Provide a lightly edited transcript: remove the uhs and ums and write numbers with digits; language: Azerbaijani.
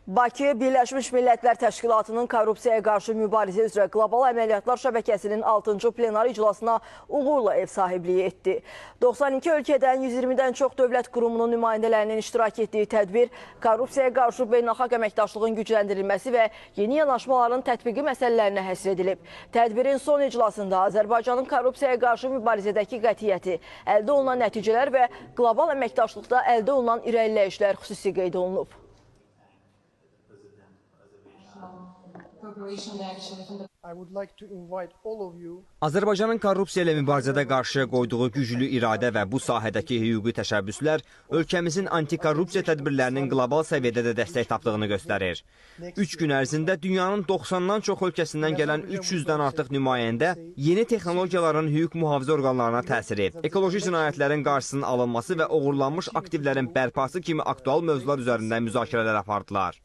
Bakı Birləşmiş Millətlər Təşkilatının korrupsiyaya qarşı mübarizə üzrə qlobal əməliyyatlar şəbəkəsinin 6-cı plenar iclasına uğurla ev sahibliyi etdi. 92 ölkədən 120-dən çox dövlət qurumunun nümayəndələrinin iştirak etdiyi tədbir korrupsiyaya qarşı beynəlxalq əməkdaşlığın gücləndirilməsi və yeni yanaşmaların tətbiqi məsələlərinə həsr edilib. Tədbirin son iclasında Azərbaycanın korrupsiyaya qarşı mübarizədəki qətiyyəti, əldə olunan nəticələr və qlobal əməkdaşlıqda əldə olunan irəliləyişlər xüsusi qeyd olunub. Azərbaycanın korrupsiya ilə mübarizədə qarşı qoyduğu güclü iradə və bu sahədəki hüquqi təşəbbüslər ölkəmizin antikorrupsiya tədbirlərinin qlobal səviyyədə də dəstək tapdığını göstərir. 3 gün ərzində dünyanın 90-dan çox ölkəsindən gələn 300-dən artıq nümayəndə yeni texnologiyaların hüquq mühafizə orqanlarına təsiri, ekoloji cinayətlərin qarşısının alınması və oğurlanmış aktivlərin bərpası kimi aktual mövzular üzərində müzakirələr apardılar.